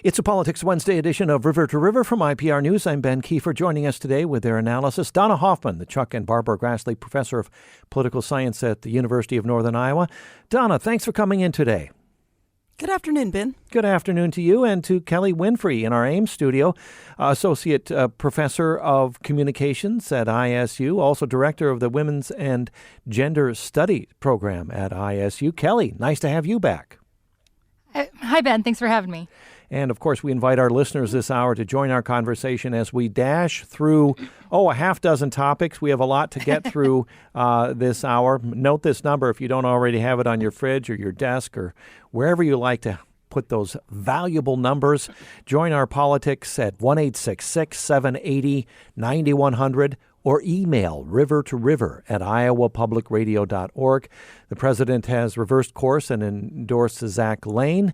It's a Politics Wednesday edition of River to River from IPR News. I'm Ben Kiefer. Joining us today with their analysis, Donna Hoffman, the Chuck and Barbara Grassley Professor of Political Science at the University of Northern Iowa. Donna, thanks for coming in today. Good afternoon, Ben. Good afternoon to you and to Kelly Winfrey in our Ames studio, Associate Professor of Communications at ISU, also Director of the Women's and Gender Studies Program at ISU. Kelly, nice to have you back. Hi, Ben. Thanks for having me. And, of course, we invite our listeners this hour to join our conversation as we dash through, a half dozen topics. We have a lot to get through this hour. Note this number if you don't already have it on your fridge or your desk or wherever you like to put those valuable numbers. Join our politics at 1-866-780-9100 or email rivertoriver@iowapublicradio.org. The president has reversed course and endorsed Zach Lahn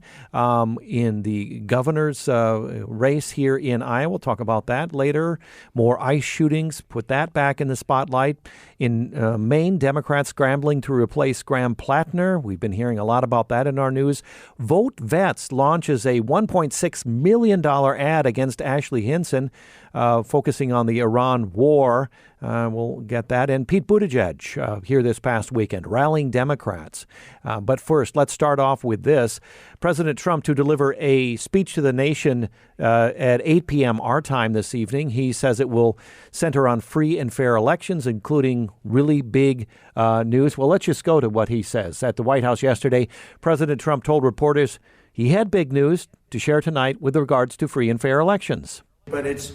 in the governor's race here in Iowa. We'll talk about that later. More ICE shootings, put that back in the spotlight. In Maine, Democrats scrambling to replace Graham Platner. We've been hearing a lot about that in our news. Vote Vets launches a $1.6 million ad against Ashley Hinson, focusing on the Iran war. We'll get that. And Pete Buttigieg here this past weekend, rallying Democrats. But first, let's start off with this. President Trump to deliver a speech to the nation at 8 p.m. our time this evening. He says it will center on free and fair elections, including really big news. Well, let's just go to what he says. At the White House yesterday, President Trump told reporters he had big news to share tonight with regards to free and fair elections. But it's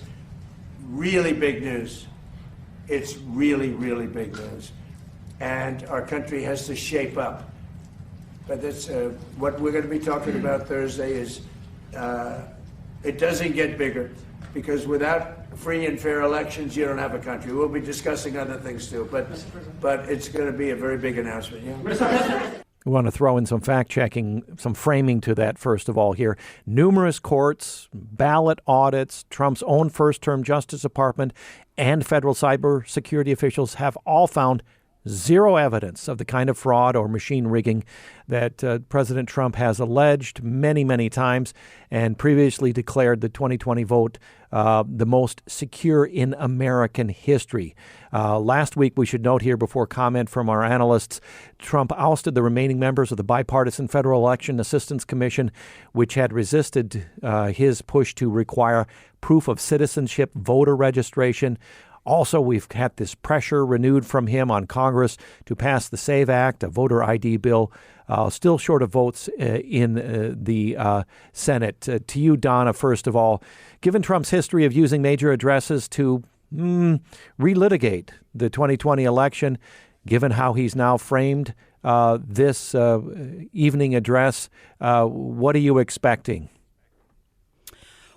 really big news. It's really, really big news. And our country has to shape up. But that's what we're going to be talking about Thursday is it doesn't get bigger, because without free and fair elections, you don't have a country. We'll be discussing other things too, but it's going to be a very big announcement. Yeah? We want to throw in some fact-checking, some framing to that first of all here. Numerous courts, ballot audits, Trump's own first-term Justice Department, and federal cybersecurity officials have all found zero evidence of the kind of fraud or machine rigging that President Trump has alleged many, many times and previously declared the 2020 vote the most secure in American history. Last week, we should note here before comment from our analysts, Trump ousted the remaining members of the Bipartisan Federal Election Assistance Commission, which had resisted his push to require proof of citizenship, voter registration. Also, we've had this pressure renewed from him on Congress to pass the SAVE Act, a voter ID bill, still short of votes in the Senate. To you, Donna, first of all, given Trump's history of using major addresses to relitigate the 2020 election, given how he's now framed this evening address, what are you expecting?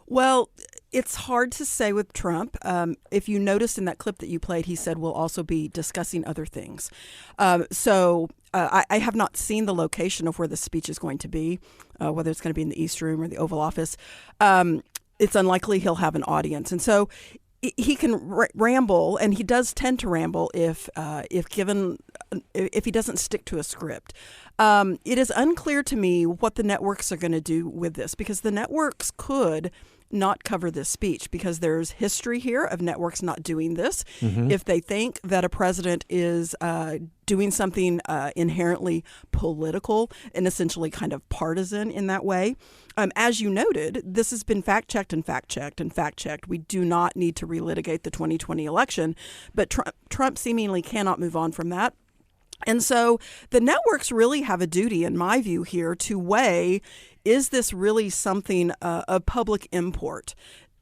Well, it's hard to say with Trump. If you noticed in that clip that you played, he said we'll also be discussing other things. So I have not seen the location of where the speech is going to be, whether it's going to be in the East Room or the Oval Office. It's unlikely he'll have an audience. And so he can ramble, and he does tend to ramble if he doesn't stick to a script. It is unclear to me what the networks are going to do with this, because the networks could not cover this speech, because there's history here of networks not doing this. Mm-hmm. If they think that a president is doing something inherently political and essentially kind of partisan in that way. As you noted, this has been fact-checked and fact-checked and fact-checked. We do not need to relitigate the 2020 election, but Trump seemingly cannot move on from that. And so the networks really have a duty, in my view here, to weigh, is this really something of public import?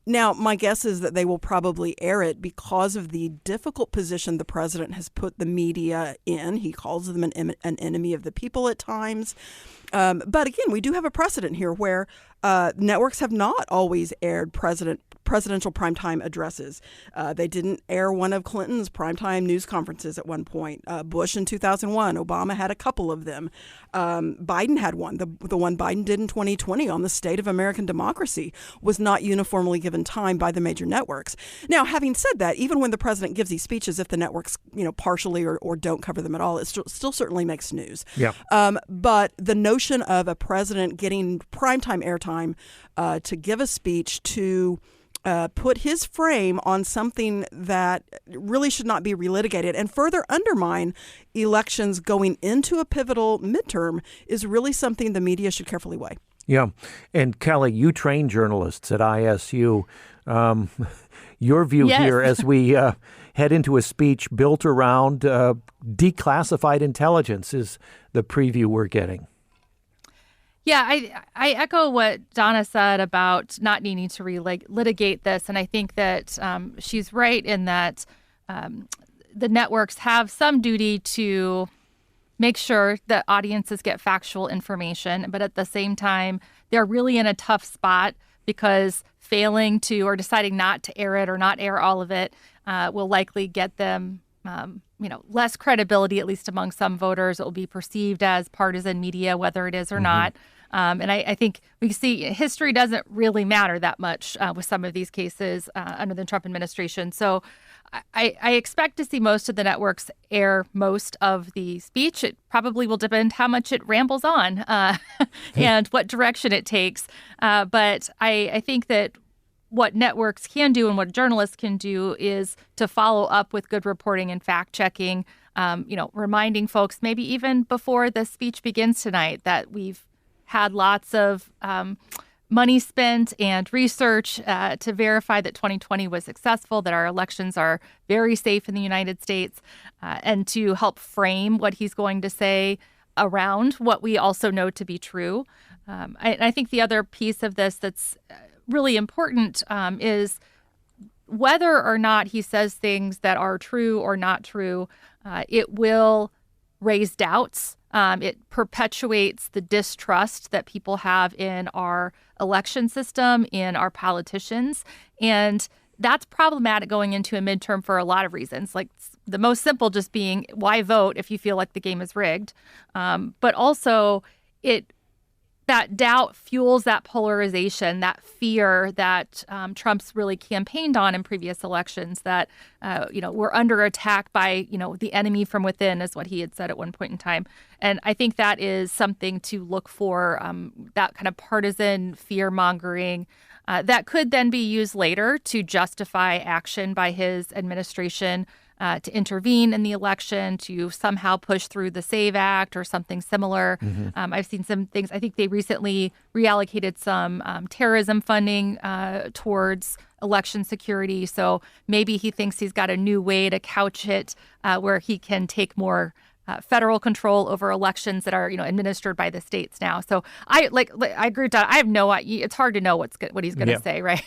Now, my guess is that they will probably air it because of the difficult position the president has put the media in. He calls them an enemy of the people at times. But again, we do have a precedent here where networks have not always aired presidential primetime addresses. They didn't air one of Clinton's primetime news conferences at one point. Bush in 2001, Obama had a couple of them. Biden had one. The one Biden did in 2020 on the state of American democracy was not uniformly given time by the major networks. Now, having said that, even when the president gives these speeches, if the networks, partially or don't cover them at all, it still certainly makes news. Yeah. But the notion notion of a president getting primetime airtime to give a speech to put his frame on something that really should not be relitigated and further undermine elections going into a pivotal midterm is really something the media should carefully weigh. Yeah. And Kelly, you train journalists at ISU. Your view Yes. here as we head into a speech built around declassified intelligence is the preview we're getting. Yeah, I echo what Donna said about not needing to litigate this. And I think that she's right in that the networks have some duty to make sure that audiences get factual information. But at the same time, they're really in a tough spot because failing to or deciding not to air it or not air all of it will likely get them less credibility, at least among some voters. It will be perceived as partisan media, whether it is or not. And I think we see history doesn't really matter that much with some of these cases under the Trump administration. So I expect to see most of the networks air most of the speech. It probably will depend how much it rambles on and what direction it takes. But I think that what networks can do and what journalists can do is to follow up with good reporting and fact checking, reminding folks maybe even before the speech begins tonight that we've had lots of money spent and research to verify that 2020 was successful, that our elections are very safe in the United States, and to help frame what he's going to say around what we also know to be true. I think the other piece of this that's really important is whether or not he says things that are true or not true, it will raise doubts. It perpetuates the distrust that people have in our election system, in our politicians. And that's problematic going into a midterm for a lot of reasons, like the most simple just being why vote if you feel like the game is rigged. But also that doubt fuels that polarization, that fear that Trump's really campaigned on in previous elections, that, we're under attack by, the enemy from within, is what he had said at one point in time. And I think that is something to look for, that kind of partisan fear mongering that could then be used later to justify action by his administration to intervene in the election, to somehow push through the SAVE Act or something similar. I've seen some things. I think they recently reallocated some terrorism funding towards election security. So maybe he thinks he's got a new way to couch it where he can take more federal control over elections that are, administered by the states now. So I agree with that. I have no idea. It's hard to know what he's going to say, right?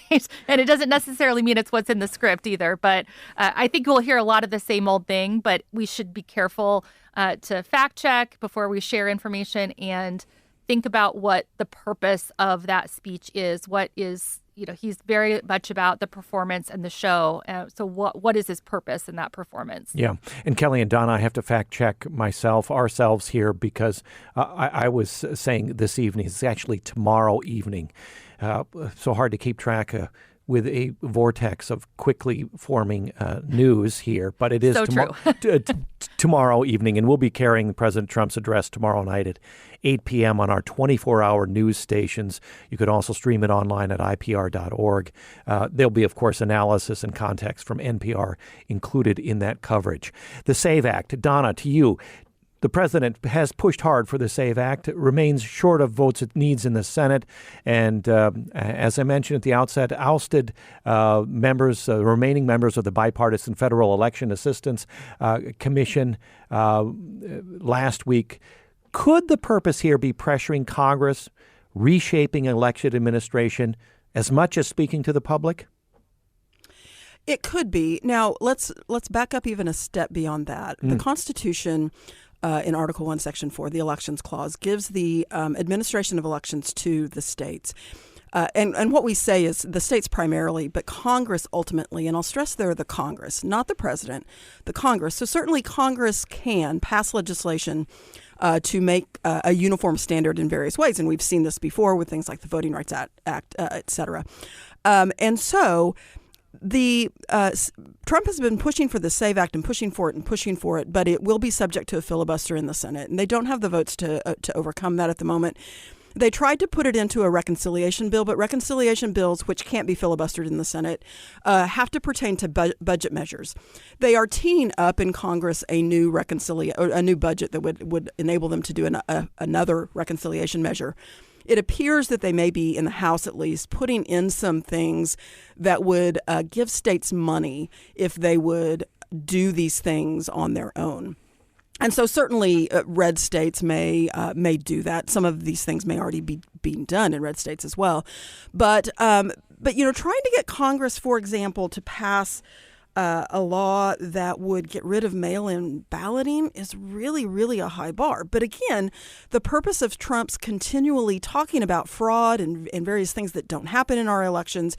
And it doesn't necessarily mean it's what's in the script either. But I think we'll hear a lot of the same old thing. But we should be careful to fact check before we share information and think about what the purpose of that speech is. What is, he's very much about the performance and the show. So what is his purpose in that performance? Yeah. And Kelly and Donna, I have to fact check ourselves here, because I was saying this evening, it's actually tomorrow evening. So hard to keep track with a vortex of quickly forming news here. But it is so tomorrow evening, and we'll be carrying President Trump's address tomorrow night at 8 p.m. on our 24-hour news stations. You could also stream it online at IPR.org. There'll be, of course, analysis and context from NPR included in that coverage. The SAVE Act. Donna, to you. The president has pushed hard for the SAVE Act. It remains short of votes it needs in the Senate. And as I mentioned at the outset, ousted remaining members of the Bipartisan Federal Election Assistance Commission last week. Could the purpose here be pressuring Congress, reshaping election administration, as much as speaking to the public? It could be. Now, let's back up even a step beyond that. The Constitution, in Article 1, Section 4, the Elections Clause, gives the administration of elections to the states. And what we say is the states primarily, but Congress ultimately, and I'll stress there the Congress, not the president, the Congress. So certainly Congress can pass legislation to make a uniform standard in various ways. And we've seen this before with things like the Voting Rights Act, et cetera. And so Trump has been pushing for the SAVE Act and pushing for it, but it will be subject to a filibuster in the Senate, and they don't have the votes to overcome that at the moment. They tried to put it into a reconciliation bill, but reconciliation bills, which can't be filibustered in the Senate, have to pertain to budget measures. They are teeing up in Congress a new budget that would enable them to do another reconciliation measure. It appears that they may be, in the House at least, putting in some things that would give states money if they would do these things on their own. And so certainly red states may do that. Some of these things may already be being done in red states as well. But trying to get Congress, for example, to pass a law that would get rid of mail-in balloting is really, really a high bar. But again, the purpose of Trump's continually talking about fraud and various things that don't happen in our elections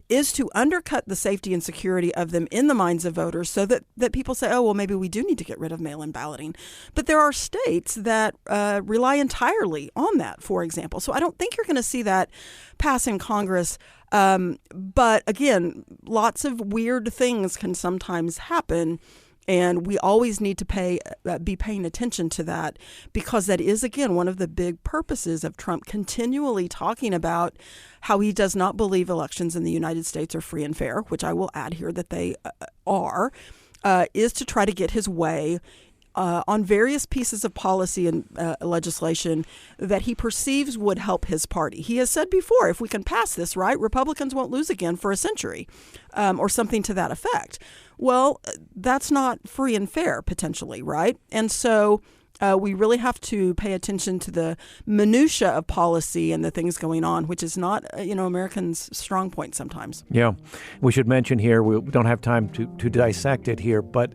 is to undercut the safety and security of them in the minds of voters so that people say, oh, well, maybe we do need to get rid of mail-in balloting. But there are states that rely entirely on that, for example. So I don't think you're going to see that pass in Congress. But again, lots of weird things can sometimes happen, and we always need to be paying attention to that, because that is, again, one of the big purposes of Trump continually talking about how he does not believe elections in the United States are free and fair, which I will add here that they are, is to try to get his way on various pieces of policy and legislation that he perceives would help his party. He has said before, if we can pass this, right, Republicans won't lose again for a century, or something to that effect. Well, that's not free and fair, potentially, right? And so we really have to pay attention to the minutia of policy and the things going on, which is not, Americans' strong point sometimes. Yeah. We should mention here, we don't have time to dissect it here, but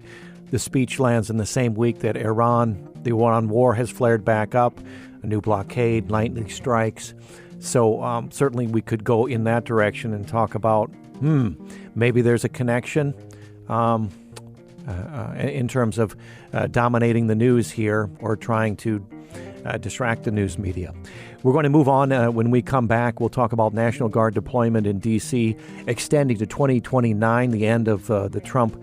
the speech lands in the same week that Iran, the Iran war, has flared back up, a new blockade, lightning strikes. So certainly we could go in that direction and talk about, maybe there's a connection in terms of dominating the news here or trying to distract the news media. We're going to move on. When we come back, we'll talk about National Guard deployment in D.C. extending to 2029, the end of the Trump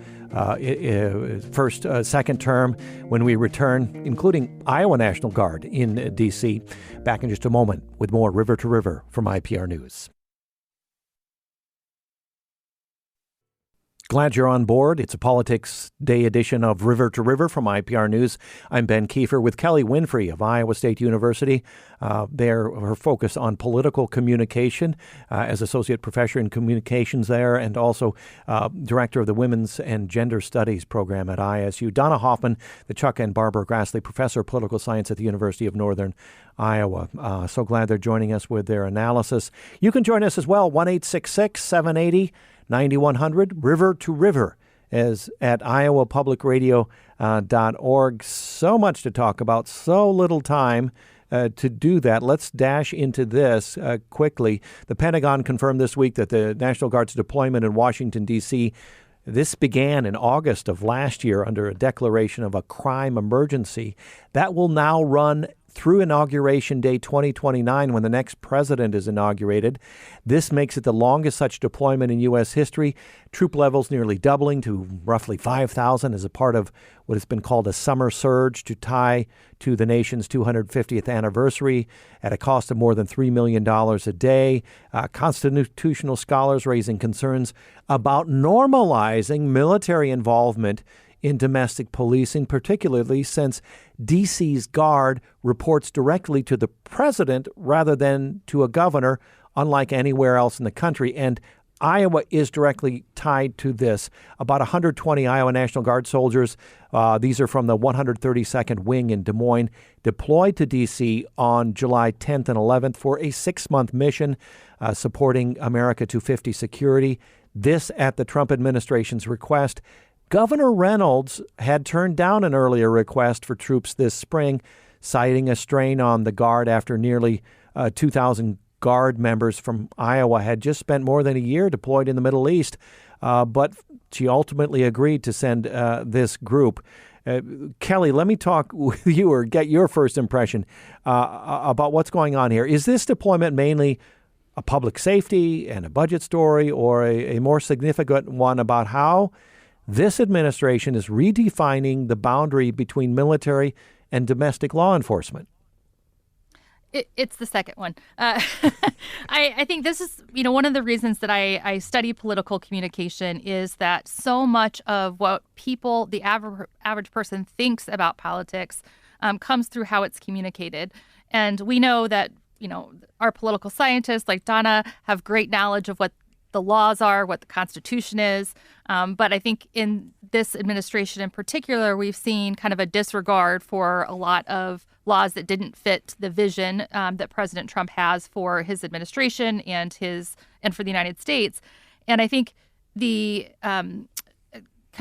second term, when we return, including Iowa National Guard in D.C. Back in just a moment with more River to River from IPR News. Glad you're on board. It's a Politics Day edition of River to River from IPR News. I'm Ben Kiefer with Kelly Winfrey of Iowa State University. Her focus on political communication as Associate Professor in Communications there, and also Director of the Women's and Gender Studies program at ISU. Donna Hoffman, the Chuck and Barbara Grassley Professor of Political Science at the University of Northern Iowa. So glad they're joining us with their analysis. You can join us as well, 1-866-780-9100, River to River, is at iowapublicradio.org. So much to talk about, so little time to do that. Let's dash into this quickly. The Pentagon confirmed this week that the National Guard's deployment in Washington, D.C., this began in August of last year under a declaration of a crime emergency. That will now run through Inauguration Day 2029, when the next president is inaugurated. This makes it the longest such deployment in U.S. history. Troop levels nearly doubling to roughly 5,000 as a part of what has been called a summer surge to tie to the nation's 250th anniversary at a cost of more than $3 million a day. Constitutional scholars raising concerns about normalizing military involvement in domestic policing, particularly since D.C.'s Guard reports directly to the president rather than to a governor, unlike anywhere else in the country. And Iowa is directly tied to this. About 120 Iowa National Guard soldiers, these are from the 132nd Wing in Des Moines, deployed to D.C. on July 10th and 11th for a 6-month mission supporting America 250 security. This at the Trump administration's request. Governor Reynolds had turned down an earlier request for troops this spring, citing a strain on the Guard after nearly 2,000 Guard members from Iowa had just spent more than a year deployed in the Middle East. But she ultimately agreed to send this group. Kelly, let me talk with you or get your first impression about what's going on here. Is this deployment mainly a public safety and a budget story, or a more significant one about how this administration is redefining the boundary between military and domestic law enforcement? It's the second one. I think this is, one of the reasons that I study political communication is that so much of what people, the average person, thinks about politics comes through how it's communicated. And we know that, our political scientists like Donna have great knowledge of what the laws are, what the Constitution is. But I think in this administration in particular, we've seen kind of a disregard for a lot of laws that didn't fit the vision that President Trump has for his administration and for the United States. And I think the kind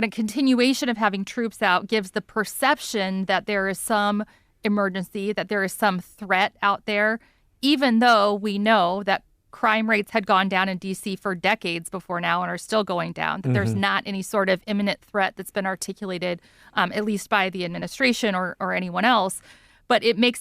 of continuation of having troops out gives the perception that there is some emergency, that there is some threat out there, even though we know that crime rates had gone down in D.C. for decades before now and are still going down. That there's not any sort of imminent threat that's been articulated, at least by the administration or anyone else. But it makes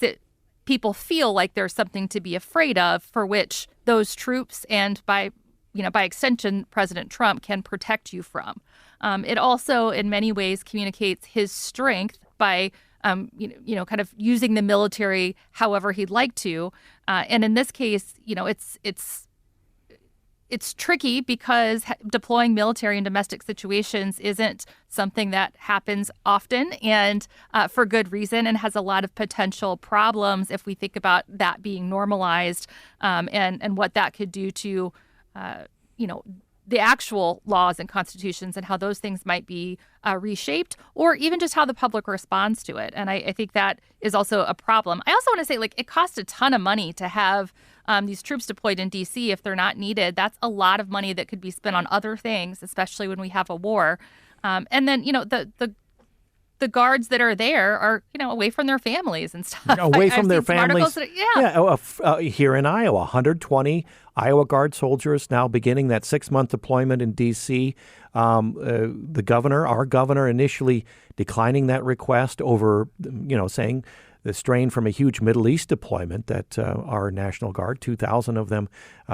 people feel like there's something to be afraid of, for which those troops and by extension, President Trump can protect you from. It also, in many ways, communicates his strength by kind of using the military however he'd like to. And in this case, it's tricky because deploying military in domestic situations isn't something that happens often and for good reason, and has a lot of potential problems if we think about that being normalized and what that could do to, the actual laws and constitutions and how those things might be reshaped, or even just how the public responds to it. And I think that is also a problem. I also want to say, it costs a ton of money to have these troops deployed in D.C. if they're not needed. That's a lot of money that could be spent on other things, especially when we have a war. And then, the guards that are there are, away from their families and stuff. Away from their families. That, here in Iowa, 120 Iowa Guard soldiers now beginning that 6-month deployment in D.C. The governor, our governor, initially declining that request over, saying the strain from a huge Middle East deployment that our National Guard, 2,000 of them,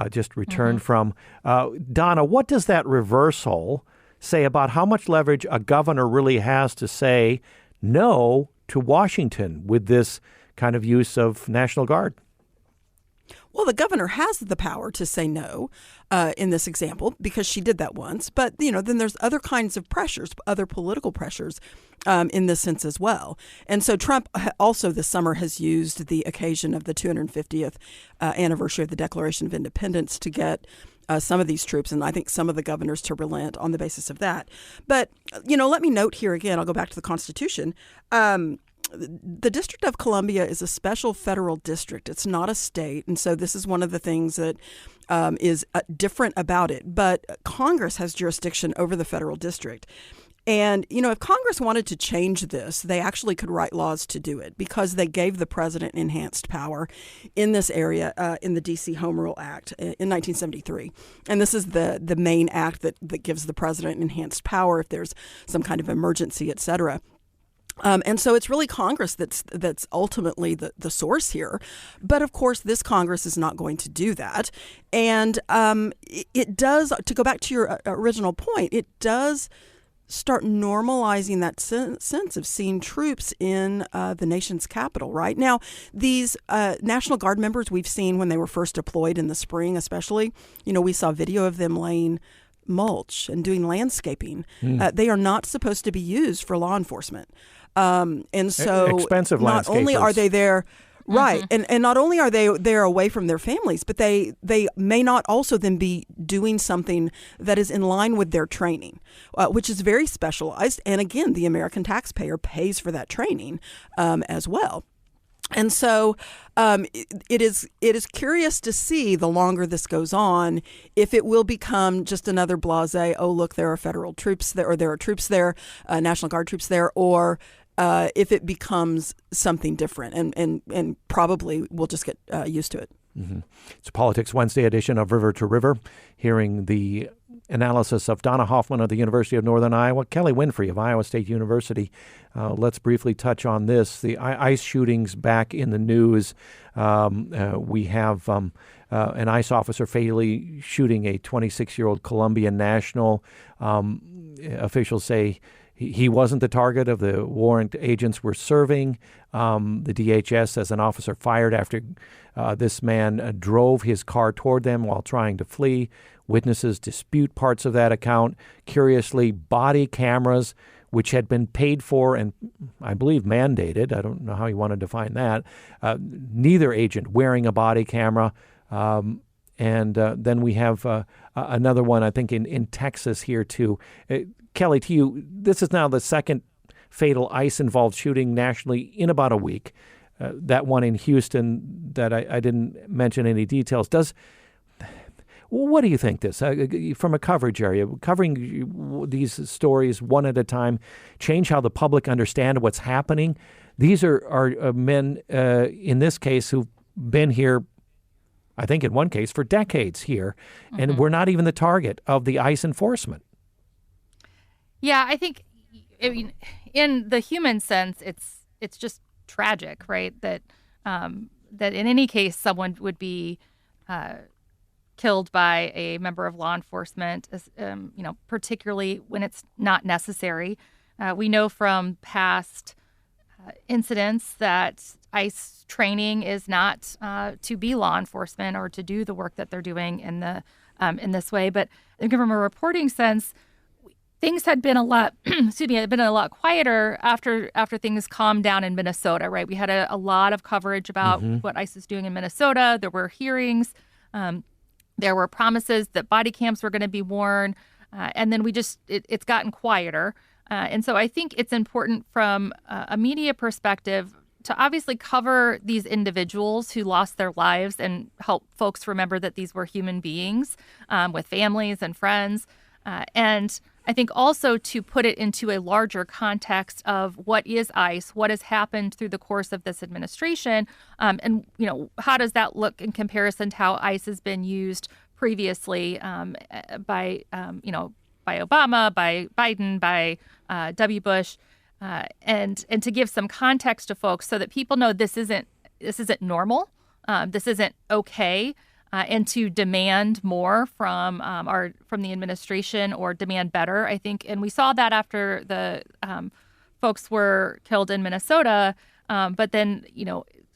just returned from. Donna, what does that reversal say about how much leverage a governor really has to say no to Washington with this kind of use of National Guard? Well, the governor has the power to say no in this example because she did that once. But, then there's other kinds of pressures, other political pressures in this sense as well. And so Trump also this summer has used the occasion of the 250th anniversary of the Declaration of Independence to get some of these troops, and I think some of the governors, to relent on the basis of that. But, let me note here again, I'll go back to the Constitution. The District of Columbia is a special federal district. It's not a state. And so this is one of the things that is different about it. But Congress has jurisdiction over the federal district. And, if Congress wanted to change this, they actually could write laws to do it because they gave the president enhanced power in this area in the D.C. Home Rule Act in 1973. And this is the main act that gives the president enhanced power if there's some kind of emergency, et cetera. And so it's really Congress that's ultimately the source here. But of course, this Congress is not going to do that. And it does, to go back to your original point, it does start normalizing that sense of seeing troops in the nation's capital, right? Now, these National Guard members we've seen when they were first deployed in the spring especially, we saw video of them laying mulch and doing landscaping. They are not supposed to be used for law enforcement. And so expensive not only are they there, right, and not only are they there away from their families, but they may not also then be doing something that is in line with their training, which is very specialized. And again, the American taxpayer pays for that training as well. And so it is curious to see the longer this goes on if it will become just another blasé, oh, look, there are federal troops there, or there are troops there, National Guard troops there, or if it becomes something different. And probably we'll just get used to it. It's a Politics Wednesday edition of River to River, hearing the analysis of Donna Hoffman of the University of Northern Iowa, Kelly Winfrey of Iowa State University. Let's briefly touch on this. The ICE shootings back in the news. We have an ICE officer fatally shooting a 26-year-old Colombian national. Officials say he wasn't the target of the warrant agents were serving. The DHS says an officer fired after this man drove his car toward them while trying to flee. Witnesses dispute parts of that account. Curiously, body cameras, which had been paid for and I believe mandated, I don't know how you want to define that, neither agent wearing a body camera. And then we have another one, I think, in Texas here, too. Kelly, to you, this is now the second fatal ICE-involved shooting nationally in about a week. That one in Houston that I didn't mention any details. What do you think this, from a coverage area, covering these stories one at a time, change how the public understand what's happening? These are men, in this case, who've been here, I think in one case, for decades here, and we're not even the target of the ICE enforcement. Yeah, I think, in the human sense, it's just tragic, right? That in any case, someone would be killed by a member of law enforcement, particularly when it's not necessary. We know from past incidents that ICE training is not to be law enforcement or to do the work that they're doing in this way. But I think from a reporting sense, things had been a lot, had been a lot quieter after things calmed down in Minnesota, right? We had a lot of coverage about what ICE is doing in Minnesota. There were hearings. There were promises that body cams were going to be worn. And then it's gotten quieter. And so I think it's important from a media perspective to obviously cover these individuals who lost their lives and help folks remember that these were human beings with families and friends. And I think also to put it into a larger context of what is ICE, what has happened through the course of this administration, and how does that look in comparison to how ICE has been used previously by Obama, by Biden, by W. Bush, and to give some context to folks so that people know this isn't normal, this isn't okay. And to demand more from the administration or demand better, I think. And we saw that after the folks were killed in Minnesota. But then,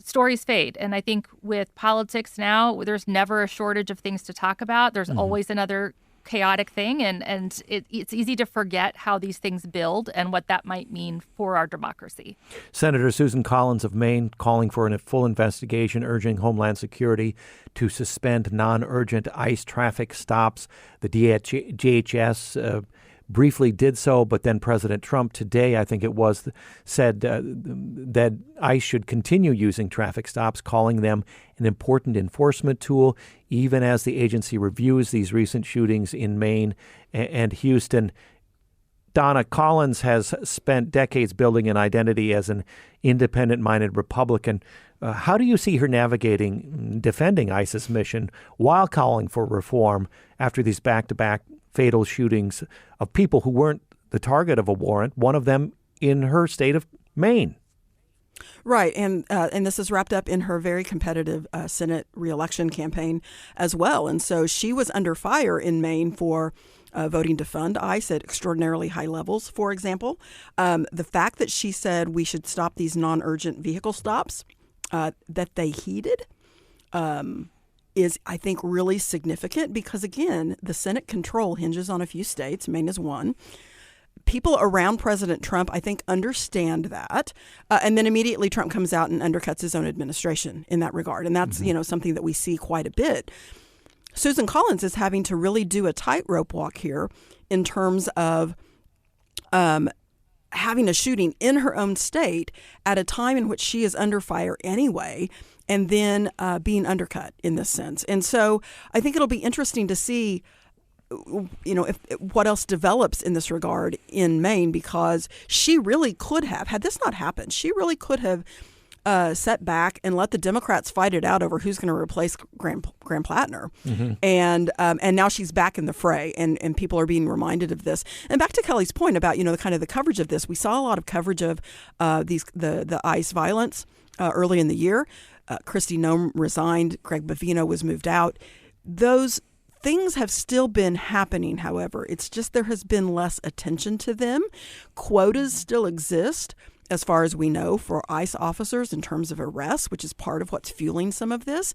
stories fade. And I think with politics now, there's never a shortage of things to talk about. There's always another chaotic thing. And it's easy to forget how these things build and what that might mean for our democracy. Senator Susan Collins of Maine calling for a full investigation, urging Homeland Security to suspend non-urgent ICE traffic stops. The DHS briefly did so, but then President Trump today, I think it was, said that ICE should continue using traffic stops, calling them an important enforcement tool, even as the agency reviews these recent shootings in Maine and Houston. Donna, Collins has spent decades building an identity as an independent-minded Republican. How do you see her navigating defending ICE's mission while calling for reform after these back-to-back fatal shootings of people who weren't the target of a warrant, one of them in her state of Maine? Right, and this is wrapped up in her very competitive Senate reelection campaign as well. And so she was under fire in Maine for voting to fund ICE at extraordinarily high levels, for example. The fact that she said we should stop these non-urgent vehicle stops that they heeded is, I think, really significant because, again, the Senate control hinges on a few states. Maine is one. People around President Trump, I think, understand that. And then immediately Trump comes out and undercuts his own administration in that regard. And that's, something that we see quite a bit. Susan Collins is having to really do a tightrope walk here in terms of having a shooting in her own state at a time in which she is under fire anyway, and then being undercut in this sense. And so I think it'll be interesting to see, if what else develops in this regard in Maine, because she really could have, had this not happened, she really could have set back and let the Democrats fight it out over who's going to replace Graham Platner. And now she's back in the fray, and people are being reminded of this. And back to Kelly's point about, the kind of the coverage of this, we saw a lot of coverage of the ICE violence early in the year. Kristi Noem resigned. Greg Bovino was moved out. Those things have still been happening, however. It's just there has been less attention to them. Quotas still exist, as far as we know, for ICE officers in terms of arrests, which is part of what's fueling some of this.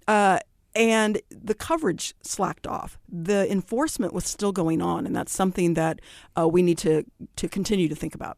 And the coverage slacked off. The enforcement was still going on, and that's something that we need to continue to think about.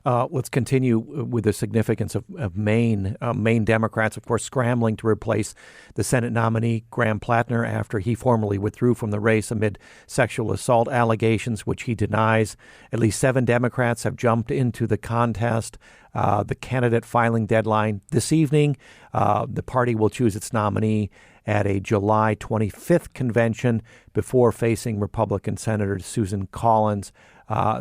Let's continue with the significance of Maine. Maine Democrats, of course, scrambling to replace the Senate nominee, Graham Platner, after he formally withdrew from the race amid sexual assault allegations, which he denies. At least 7 Democrats have jumped into the contest. The candidate filing deadline this evening. The party will choose its nominee at a July 25th convention before facing Republican Senator Susan Collins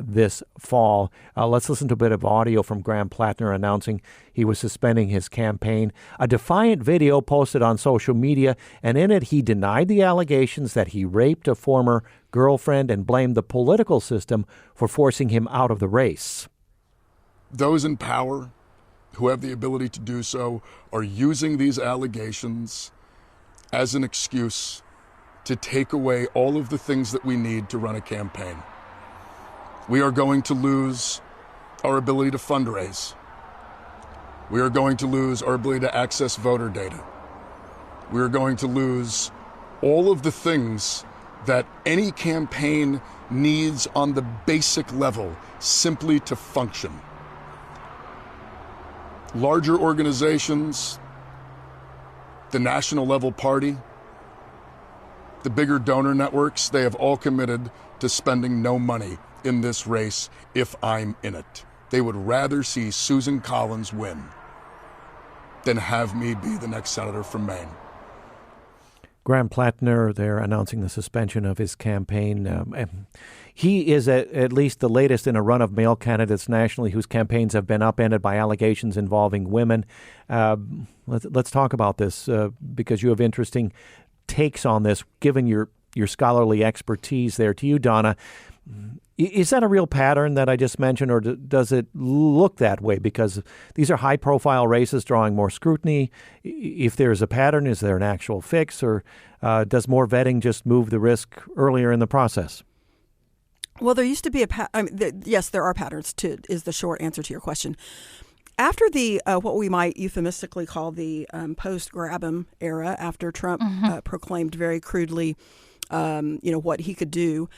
this fall. Let's listen to a bit of audio from Graham Platner announcing he was suspending his campaign. A defiant video posted on social media, and in it he denied the allegations that he raped a former girlfriend and blamed the political system for forcing him out of the race. Those in power who have the ability to do so are using these allegations as an excuse to take away all of the things that we need to run a campaign. We are going to lose our ability to fundraise. We are going to lose our ability to access voter data. We are going to lose all of the things that any campaign needs on the basic level simply to function. Larger organizations, the national level party, the bigger donor networks, they have all committed to spending no money in this race if I'm in it. They would rather see Susan Collins win than have me be the next senator from Maine. Graham Platner, they're announcing the suspension of his campaign. He is at least the latest in a run of male candidates nationally whose campaigns have been upended by allegations involving women. Let's talk about this because you have interesting takes on this, given your scholarly expertise there. To you, Donna, is that a real pattern that I just mentioned, or does it look that way? Because these are high-profile races drawing more scrutiny. If there's a pattern, is there an actual fix, or does more vetting just move the risk earlier in the process? Well, there used to be yes, there are patterns, is the short answer to your question. After the what we might euphemistically call the post-Grabham era, after Trump proclaimed very crudely, what he could do,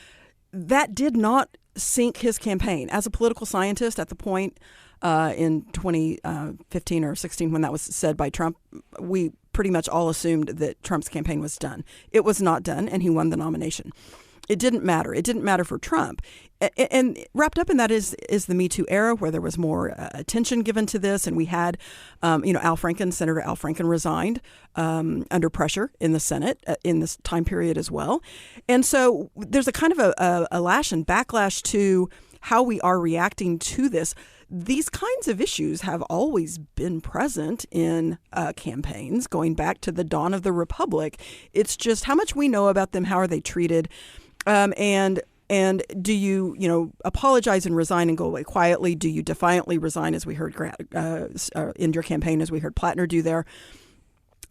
that did not sink his campaign. As a political scientist at the point in 2015 or 16 when that was said by Trump, we pretty much all assumed that Trump's campaign was done. It was not done, and he won the nomination. It didn't matter. It didn't matter for Trump. And wrapped up in that is the Me Too era, where there was more attention given to this. And we had, Senator Al Franken resigned under pressure in the Senate in this time period as well. And so there's a kind of a lash and backlash to how we are reacting to this. These kinds of issues have always been present in campaigns going back to the dawn of the Republic. It's just how much we know about them, how are they treated, and do you apologize and resign and go away quietly? Do you defiantly resign, as we heard in your campaign, as we heard Platner do there?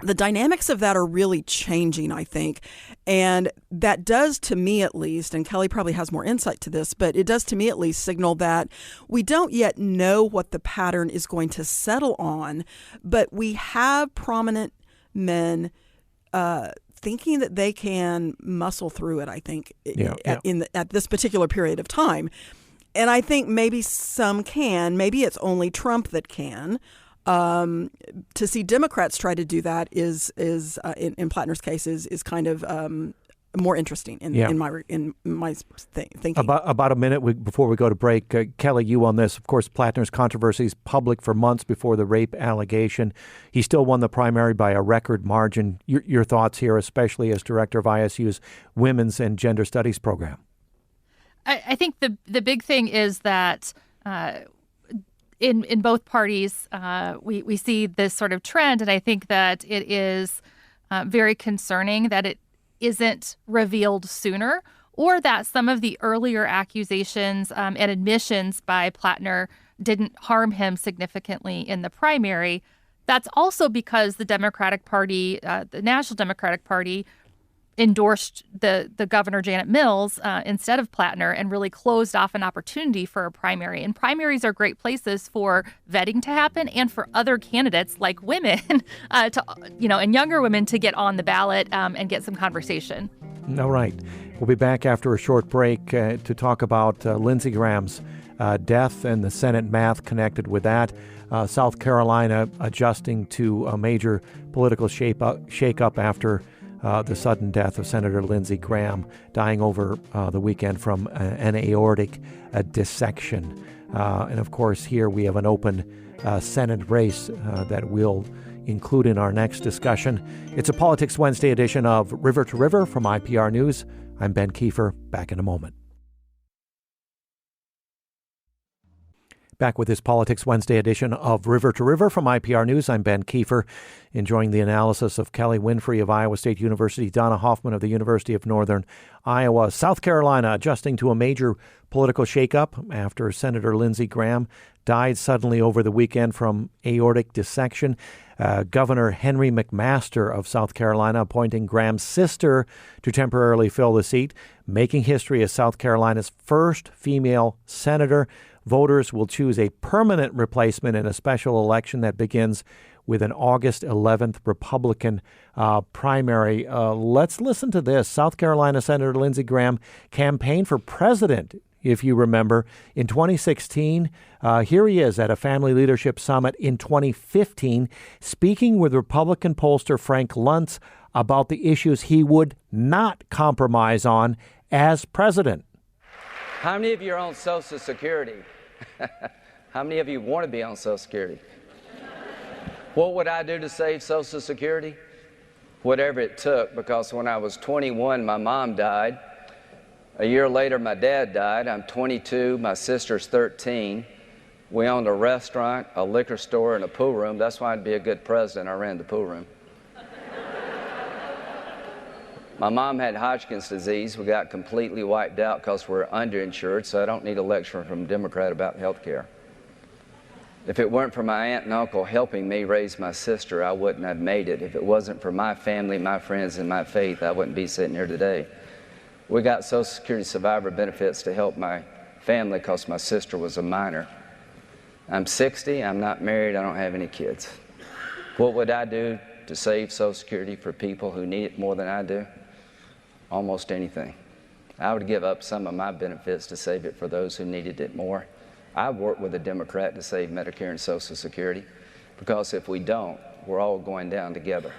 The dynamics of that are really changing, I think. And that does, to me at least, and Kelly probably has more insight to this, but it does to me at least signal that we don't yet know what the pattern is going to settle on, but we have prominent men thinking that they can muscle through it, I think, at this particular period of time. And I think maybe some can. Maybe it's only Trump that can. To see Democrats try to do that is in Platner's case is kind of more interesting in my thinking. About a minute before we go to break, Kelly, you on this. Of course, Platner's controversy is public for months before the rape allegation. He still won the primary by a record margin. Your thoughts here, especially as director of ISU's Women's and Gender Studies program? I think the big thing is that in both parties, we see this sort of trend, and I think that it is very concerning that it isn't revealed sooner, or that some of the earlier accusations and admissions by Platner didn't harm him significantly in the primary. That's also because the Democratic Party, the National Democratic Party, endorsed the Governor Janet Mills instead of Platner and really closed off an opportunity for a primary. And primaries are great places for vetting to happen and for other candidates like women, and younger women to get on the ballot and get some conversation. All right. We'll be back after a short break to talk about Lindsey Graham's death and the Senate math connected with that. South Carolina adjusting to a major political shake-up after the sudden death of Senator Lindsey Graham, dying over the weekend from an aortic dissection. And of course, here we have an open Senate race that we'll include in our next discussion. It's a Politics Wednesday edition of River to River from IPR News. I'm Ben Kiefer. Back in a moment. Back with this Politics Wednesday edition of River to River from IPR News. I'm Ben Kiefer, enjoying the analysis of Kelly Winfrey of Iowa State University, Donna Hoffman of the University of Northern Iowa. South Carolina adjusting to a major political shakeup after Senator Lindsey Graham died suddenly over the weekend from aortic dissection. Governor Henry McMaster of South Carolina appointing Graham's sister to temporarily fill the seat, making history as South Carolina's first female senator. Voters will choose a permanent replacement in a special election that begins with an August 11th Republican primary. Let's listen to this. South Carolina Senator Lindsey Graham campaigned for president, if you remember, in 2016. Here he is at a family leadership summit in 2015, speaking with Republican pollster Frank Luntz about the issues he would not compromise on as president. How many of you are on Social Security? How many of you want to be on Social Security? What would I do to save Social Security? Whatever it took, because when I was 21, my mom died. A year later, my dad died. I'm 22, my sister's 13. We owned a restaurant, a liquor store, and a pool room. That's why I'd be a good president. I ran the pool room. My mom had Hodgkin's disease. We got completely wiped out because we're underinsured, so I don't need a lecture from a Democrat about health care. If it weren't for my aunt and uncle helping me raise my sister, I wouldn't have made it. If it wasn't for my family, my friends, and my faith, I wouldn't be sitting here today. We got Social Security survivor benefits to help my family because my sister was a minor. I'm 60, I'm not married, I don't have any kids. What would I do to save Social Security for people who need it more than I do? Almost anything. I would give up some of my benefits to save it for those who needed it more. I've worked with a Democrat to save Medicare and Social Security, because if we don't, we're all going down together.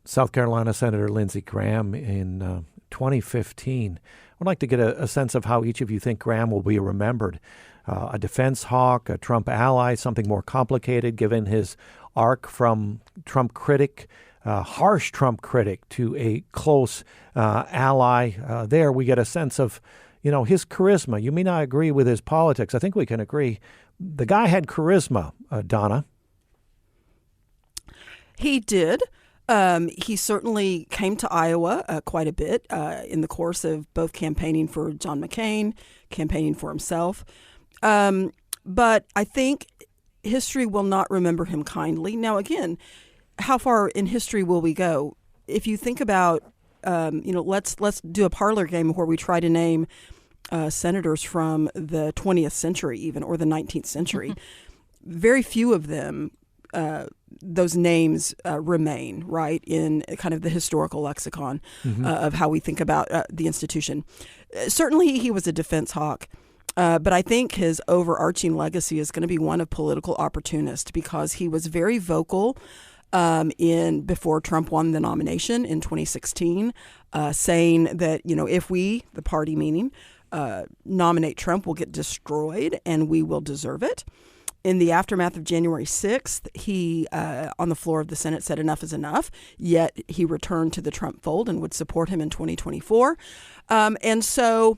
South Carolina Senator Lindsey Graham in 2015. I'd like to get a sense of how each of you think Graham will be remembered. A defense hawk, a Trump ally, something more complicated given his arc from Trump critic, harsh Trump critic, to a close ally. There we get a sense of, his charisma. You may not agree with his politics. I think we can agree. The guy had charisma, Donna. He did. He certainly came to Iowa quite a bit in the course of both campaigning for John McCain, campaigning for himself. But I think history will not remember him kindly. Now, again, how far in history will we go? If you think about, let's do a parlor game where we try to name senators from the 20th century even, or the 19th century. Mm-hmm. Very few of them, those names remain, right, in kind of the historical lexicon of how we think about the institution. Certainly he was a defense hawk. But I think his overarching legacy is going to be one of political opportunist, because he was very vocal before Trump won the nomination in 2016, saying that, if we, the party meaning, nominate Trump, we'll get destroyed and we will deserve it. In the aftermath of January 6th, he, on the floor of the Senate, said enough is enough, yet he returned to the Trump fold and would support him in 2024. And so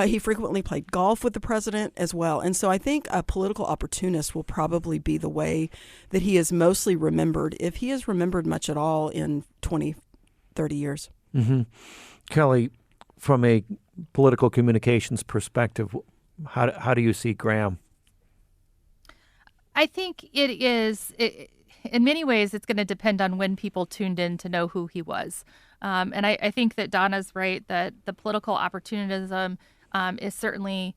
He frequently played golf with the president as well. And so I think a political opportunist will probably be the way that he is mostly remembered, if he is remembered much at all in 20, 30 years. Mm-hmm. Kelly, from a political communications perspective, how do you see Graham? I think in many ways, it's going to depend on when people tuned in to know who he was. And I think that Donna's right, that the political opportunism is certainly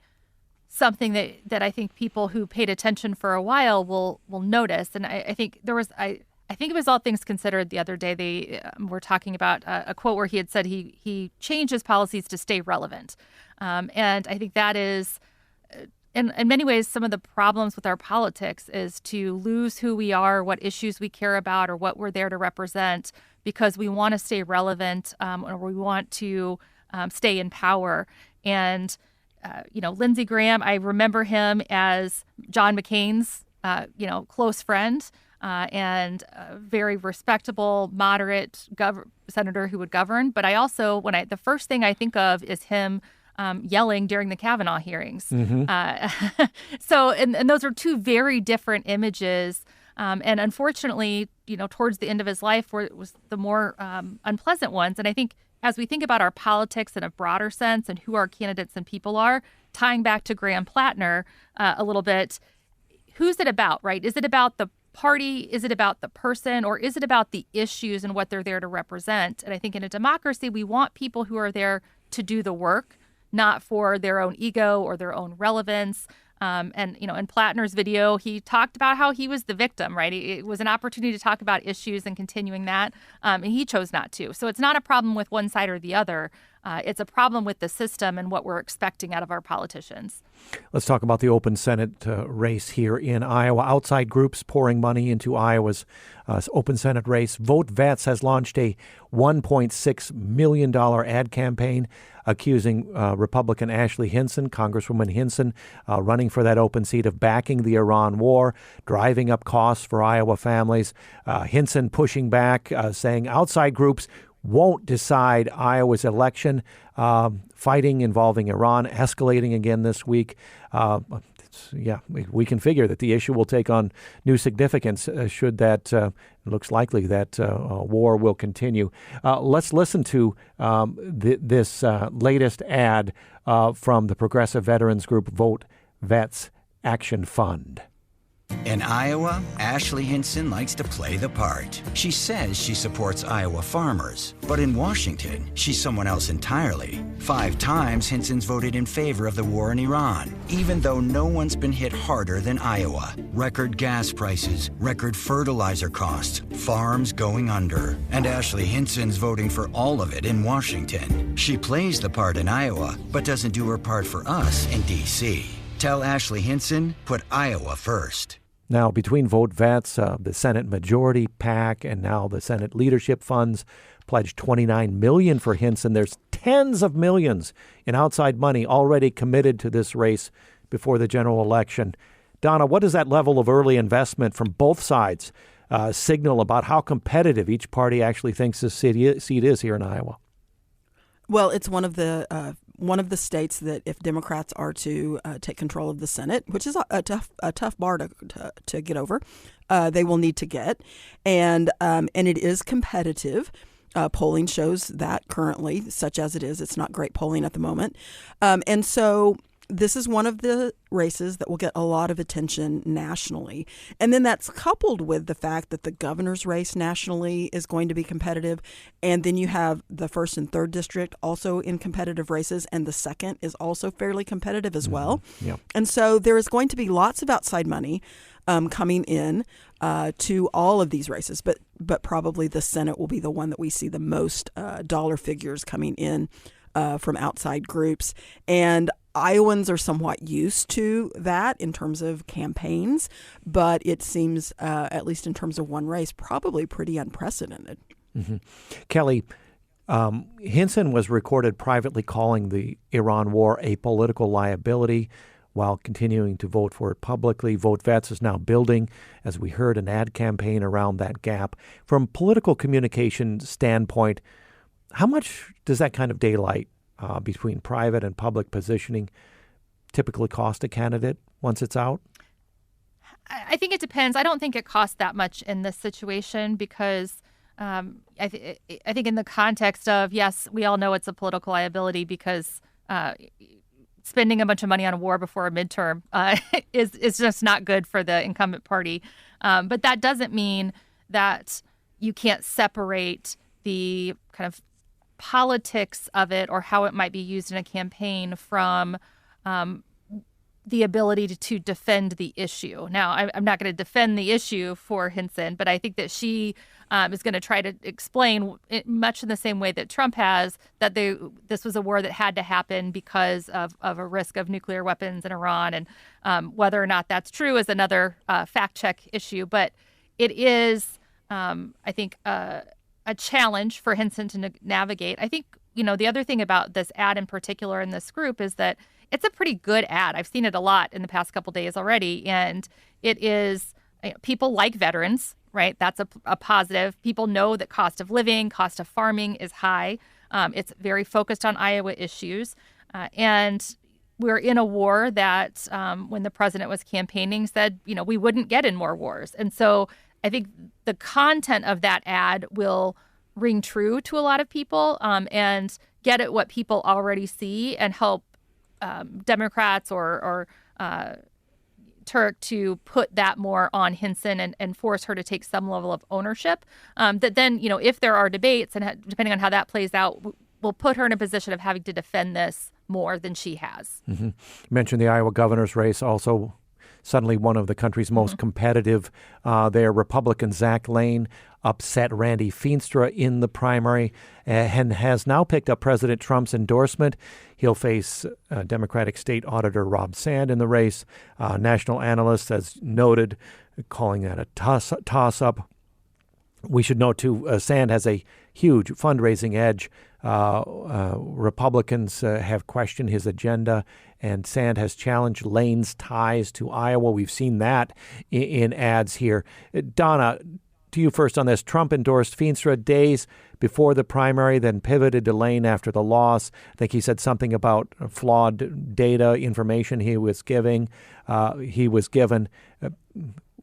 something that I think people who paid attention for a while will notice. And I think I think it was All Things Considered the other day. They were talking about a quote where he had said he changed his policies to stay relevant. And I think that is, in many ways, some of the problems with our politics is to lose who we are, what issues we care about, or what we're there to represent, because we want to stay relevant or we want to stay in power. And, Lindsey Graham, I remember him as John McCain's, close friend and a very respectable, moderate senator who would govern. But I also, the first thing I think of is him yelling during the Kavanaugh hearings. Mm-hmm. So those are two very different images. And unfortunately, towards the end of his life, it was the more unpleasant ones. And I think as we think about our politics in a broader sense and who our candidates and people are, tying back to Graham Platner a little bit, who's it about, right? Is it about the party? Is it about the person? Or is it about the issues and what they're there to represent? And I think in a democracy, we want people who are there to do the work, not for their own ego or their own relevance. And in Platner's video, he talked about how he was the victim, right? It was an opportunity to talk about issues and continuing that, and he chose not to. So it's not a problem with one side or the other. It's a problem with the system and what we're expecting out of our politicians. Let's talk about the open Senate race here in Iowa. Outside groups pouring money into Iowa's open Senate race. Vote Vets has launched a $1.6 million ad campaign accusing Republican Ashley Hinson, Congresswoman Hinson, running for that open seat, of backing the Iran war, driving up costs for Iowa families. Hinson pushing back, saying outside groups won't decide Iowa's election. Fighting involving Iran escalating again this week. We can figure that the issue will take on new significance should that, it looks likely that war will continue. Let's listen to this latest ad from the progressive veterans group Vote Vets Action Fund. In Iowa, Ashley Hinson likes to play the part. She says she supports Iowa farmers, but in Washington, she's someone else entirely. 5 times, Hinson's voted in favor of the war in Iran, even though no one's been hit harder than Iowa. Record gas prices, record fertilizer costs, farms going under. And Ashley Hinson's voting for all of it in Washington. She plays the part in Iowa, but doesn't do her part for us in D.C. Tell Ashley Hinson, put Iowa first. Now, between Vote Vets, the Senate Majority PAC, and now the Senate Leadership Funds pledged $29 million for Hinson. There's tens of millions in outside money already committed to this race before the general election. Donna, what does that level of early investment from both sides signal about how competitive each party actually thinks this seat is here in Iowa? Well, it's one of the states that if Democrats are to take control of the Senate, which is a tough bar to get over, they will need to get, and it is competitive. Polling shows that currently, such as it is, it's not great polling at the moment, and so this is one of the races that will get a lot of attention nationally. And then that's coupled with the fact that the governor's race nationally is going to be competitive. And then you have the 1st and 3rd district also in competitive races. And the 2nd is also fairly competitive as well. Yeah. And so there is going to be lots of outside money coming in to all of these races. But probably the Senate will be the one that we see the most dollar figures coming in from outside groups. And Iowans are somewhat used to that in terms of campaigns, but it seems, at least in terms of one race, probably pretty unprecedented. Mm-hmm. Kelly, Hinson was recorded privately calling the Iran war a political liability while continuing to vote for it publicly. Vote Vets is now building, as we heard, an ad campaign around that gap. From a political communication standpoint, how much does that kind of daylight between private and public positioning typically cost a candidate once it's out? I think it depends. I don't think it costs that much in this situation because I think in the context of, yes, we all know it's a political liability because spending a bunch of money on a war before a midterm is just not good for the incumbent party. But that doesn't mean that you can't separate the kind of politics of it or how it might be used in a campaign from the ability to defend the issue. Now, I'm not going to defend the issue for Hinson, but I think that she is going to try to explain, much in the same way that Trump has, that this was a war that had to happen because of a risk of nuclear weapons in Iran. And whether or not that's true is another fact check issue. But it is, I think, a challenge for Hinson to navigate. I think, the other thing about this ad in particular in this group is that it's a pretty good ad. I've seen it a lot in the past couple days already. And it is, people like veterans, right? That's a positive. People know that cost of living, cost of farming is high. It's very focused on Iowa issues. And we're in a war that when the president was campaigning said, we wouldn't get in more wars. And so I think the content of that ad will ring true to a lot of people and get at what people already see and help Democrats or Turk to put that more on Hinson and force her to take some level of ownership. That then, if there are debates and depending on how that plays out, will put her in a position of having to defend this more than she has. Mm-hmm. You mentioned the Iowa governor's race, also suddenly one of the country's most competitive there. Republican Zach Lahn upset Randy Feenstra in the primary and has now picked up President Trump's endorsement. He'll face Democratic State Auditor Rob Sand in the race. National analysts, as noted, calling that a toss-up. We should note, too, Sand has a huge fundraising edge. Republicans have questioned his agenda, and Sand has challenged Lane's ties to Iowa. We've seen that in ads here. Donna, to you first on this. Trump endorsed Feenstra days before the primary, then pivoted to Lane after the loss. I think he said something about flawed data, information he was given.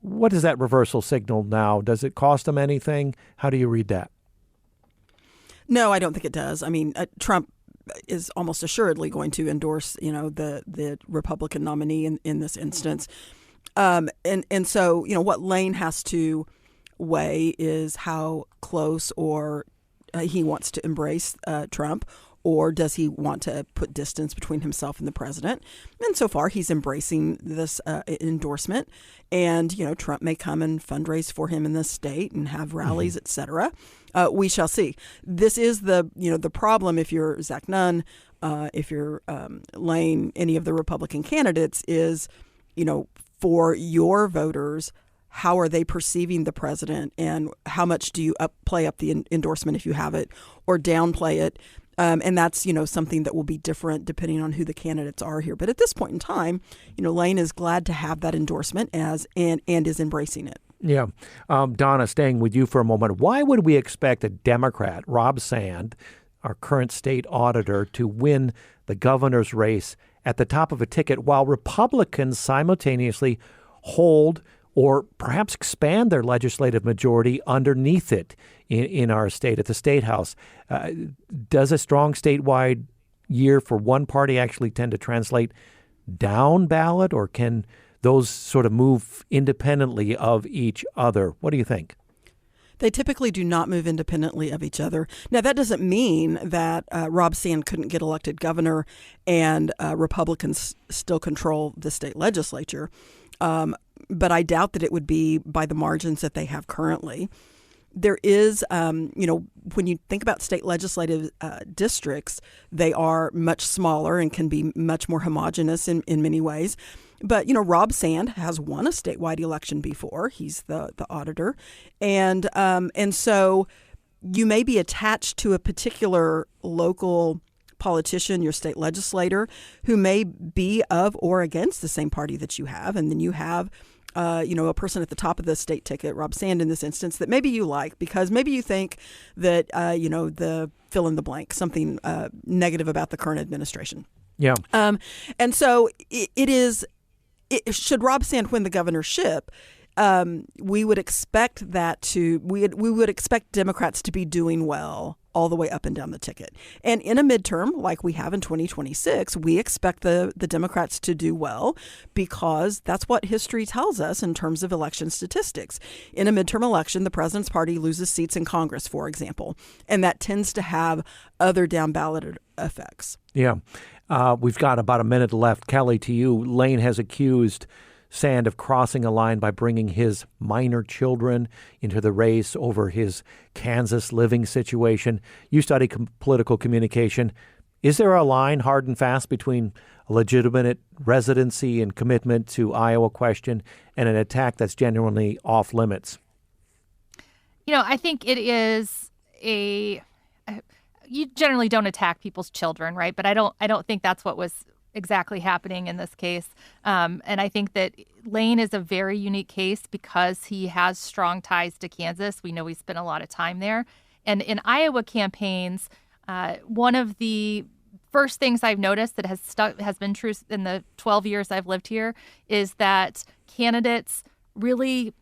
What does that reversal signal now? Does it cost him anything? How do you read that? No, I don't think it does. I mean, Trump is almost assuredly going to endorse, the Republican nominee in this instance. And so, what Lane has to weigh is how close or he wants to embrace Trump, or does he want to put distance between himself and the president? And so far, he's embracing this endorsement. And, Trump may come and fundraise for him in the state and have rallies, et cetera. We shall see. This is the problem if you're Zach Lahn, if you're Lane, any of the Republican candidates is, for your voters, how are they perceiving the president, and how much do you play up the endorsement if you have it, or downplay it? And that's, something that will be different depending on who the candidates are here. But at this point in time, Lane is glad to have that endorsement and is embracing it. Yeah. Donna, staying with you for a moment, why would we expect a Democrat, Rob Sand, our current state auditor, to win the governor's race at the top of a ticket while Republicans simultaneously hold or perhaps expand their legislative majority underneath it in our state at the State House? Does a strong statewide year for one party actually tend to translate down ballot, or can those sort of move independently of each other? What do you think? They typically do not move independently of each other. Now, that doesn't mean that Rob Sand couldn't get elected governor and Republicans still control the state legislature. But I doubt that it would be by the margins that they have currently. There is, when you think about state legislative districts, they are much smaller and can be much more homogenous in many ways. But, Rob Sand has won a statewide election before. He's the auditor. And so you may be attached to a particular local politician, your state legislator, who may be of or against the same party that you have. And then you have a person at the top of the state ticket, Rob Sand in this instance, that maybe you like because maybe you think that, the fill in the blank, something negative about the current administration. Yeah. And so should Rob Sand win the governorship, we would expect we would expect Democrats to be doing well all the way up and down the ticket. And in a midterm, like we have in 2026, we expect the Democrats to do well because that's what history tells us in terms of election statistics. In a midterm election, the president's party loses seats in Congress, for example, and that tends to have other down ballot effects. Yeah. We've got about a minute left. Kelly, to you, Lane has accused Sand of crossing a line by bringing his minor children into the race over his Kansas living situation. You study political communication. Is there a line hard and fast between a legitimate residency and commitment to Iowa question and an attack that's genuinely off limits? I think it is you generally don't attack people's children, right? But I don't think that's what was exactly happening in this case. And I think that Lane is a very unique case because he has strong ties to Kansas. We know he spent a lot of time there. And in Iowa campaigns, one of the first things I've noticed that has been true in the 12 years I've lived here is that candidates really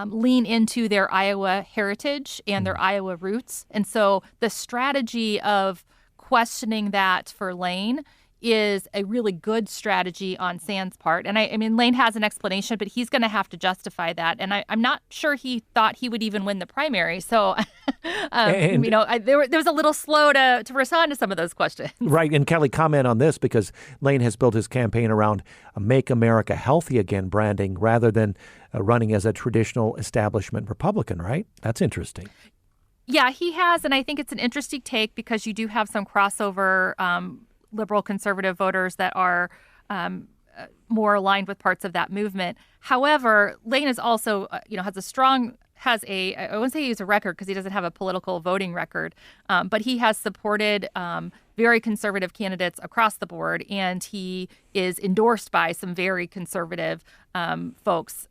lean into their Iowa heritage and their Iowa roots. And so the strategy of questioning that for Lane is a really good strategy on Sand's part. And I mean, Lane has an explanation, but he's going to have to justify that. And I'm not sure he thought he would even win the primary. So, there was a little slow to respond to some of those questions. Right. And Kelly, comment on this because Lane has built his campaign around a Make America Healthy Again branding rather than running as a traditional establishment Republican, right? That's interesting. Yeah, he has. And I think it's an interesting take because you do have some crossover liberal conservative voters that are more aligned with parts of that movement. However, Lane is also, I wouldn't say he has a record because he doesn't have a political voting record, but he has supported very conservative candidates across the board, and he is endorsed by some very conservative folks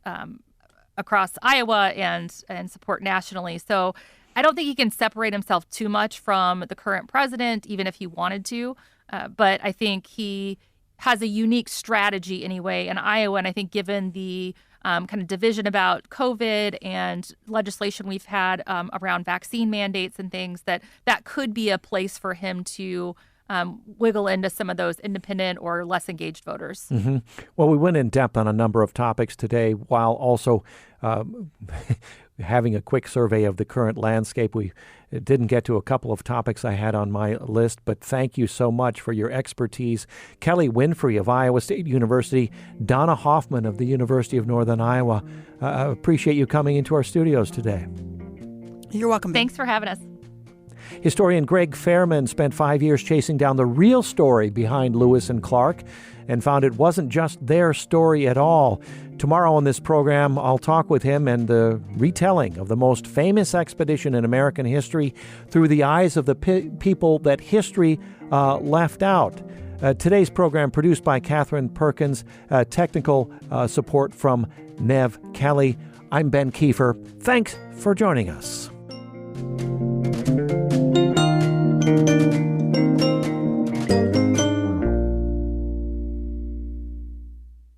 across Iowa and support nationally. So I don't think he can separate himself too much from the current president, even if he wanted to. But I think he has a unique strategy anyway in Iowa. And I think given the kind of division about COVID and legislation we've had around vaccine mandates and things, that could be a place for him to wiggle into some of those independent or less engaged voters. Mm-hmm. Well, we went in depth on a number of topics today while also having a quick survey of the current landscape. We didn't get to a couple of topics I had on my list, but thank you so much for your expertise. Kelly Winfrey of Iowa State University, Donna Hoffman of the University of Northern Iowa. I appreciate you coming into our studios today. You're welcome. Thanks for having us. Historian Greg Fairman spent 5 years chasing down the real story behind Lewis and Clark and found it wasn't just their story at all. Tomorrow on this program, I'll talk with him and the retelling of the most famous expedition in American history through the eyes of the people that history left out. Today's program produced by Catherine Perkins, technical support from Nev Kelly. I'm Ben Kiefer. Thanks for joining us.